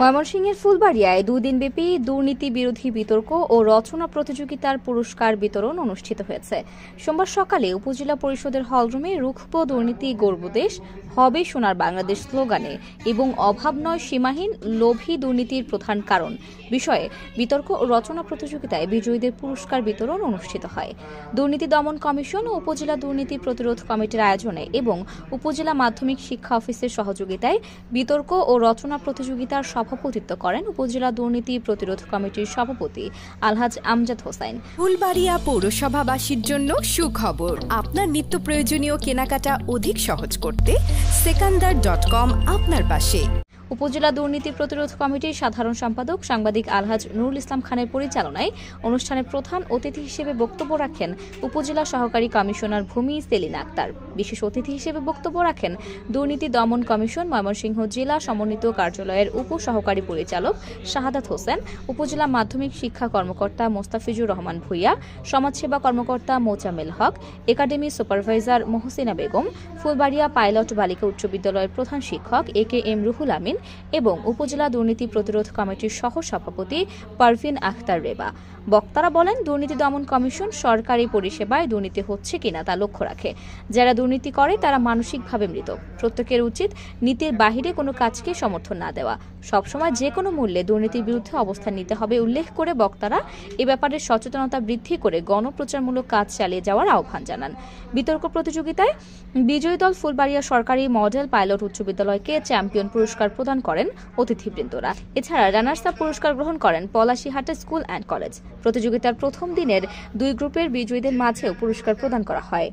ময়মনসিংহের ফুলবাড়িয়ায় দুদিনব্যাপী দুর্নীতি বিরোধী বিতর্ক ও রচনা প্রতিযোগিতার পুরস্কার বিতরণ অনুষ্ঠিত হয়েছে। সোমবার সকালে উপজেলা পরিষদের হলরুমে রুখব দুর্নীতি গর্বদেশ, হবে সোনার বাংলাদেশ স্লোগানে এবং অভাব নয় সীমাহীন লোভী দুর্নীতির প্রধান কারণ বিষয়ে বিতর্ক ও রচনা প্রতিযোগিতায় বিজয়ীদের পুরস্কার বিতরণ অনুষ্ঠিত হয়। দুর্নীতি দমন কমিশন ও উপজেলা দুর্নীতি প্রতিরোধ কমিটির আয়োজনে এবং উপজেলা মাধ্যমিক শিক্ষা অফিসের সহযোগিতায় বিতর্ক ও রচনা প্রতিযোগিতার সভাপতিত্ব করেন উপজেলা দুর্নীতি প্রতিরোধ কমিটির সভাপতি আলহাজ আমজাদ হোসেন। ফুলবাড়িয়া পৌরসভাবাসীর জন্য সুখবর, আপনার নিত্য প্রয়োজনীয় কেনাকাটা অধিক সহজ করতে সেকান্দার.com আপনার পাশে। উপজেলা দুর্নীতি প্রতিরোধ কমিটির সাধারণ সম্পাদক সাংবাদিক আলহাজ নুরুল ইসলাম খানের পরিচালনায় অনুষ্ঠানে প্রধান অতিথি হিসেবে বক্তব্য রাখেন উপজেলা সহকারী কমিশনার ভূমি সেলিনা আক্তার। বিশেষ অতিথি হিসেবে বক্তব্য রাখেন দুর্নীতি দমন কমিশন ময়মনসিংহ জেলা সমন্বিত কার্যালয়ের উপ সহকারী পরিচালক শাহাদাত হোসেন, উপজেলা মাধ্যমিক শিক্ষা কর্মকর্তা মোস্তাফিজুর রহমান ভুইয়া, সমাজসেবা কর্মকর্তা Mozammel Haque, academy supervisor Mohsina Begum, Fulbaria pilot বালিকা উচ্চ বিদ্যালয়ের প্রধান শিক্ষক AKM রুহুল আমিন এবং উপজেলা দুর্নীতি প্রতিরোধ কমিটির সহ সভাপতি পারভিন আখতার রেবা। বক্তারা বলেন, দুর্নীতি দমন কমিশন সরকারি পরিষেবায় দুর্নীতি হচ্ছে কিনা তা লক্ষ্য রাখে। যারা দুর্নীতি করে তারা মানসিকভাবে মৃত। প্রত্যেকের উচিত নীতির বাহিরে কোনো কাজকে সমর্থন না দেওয়া, সবসময় যে কোনো মূল্যে দুর্নীতির বিরুদ্ধে অবস্থান নিতে হবে উল্লেখ করে বক্তারা এ ব্যাপারে সচেতনতা বৃদ্ধি করে গণপ্রচারমূলক কাজ চালিয়ে যাওয়ার আহ্বান জানান। বিতর্ক প্রতিযোগিতায় বিজয়ী দল ফুলবাড়িয়া সরকারি মডেল পাইলট উচ্চ বিদ্যালয়কে চ্যাম্পিয়ন পুরস্কার প্রদান করেন অতিথিবৃন্দরা। এছাড়া রানার্স আপ পুরস্কার গ্রহণ করেন পলাশীহাটা স্কুল অ্যান্ড কলেজ। প্রতিযোগিতার প্রথম দিনের 2 গ্রুপের বিজয়ীদের মাঝেও পুরস্কার প্রদান করা হয়।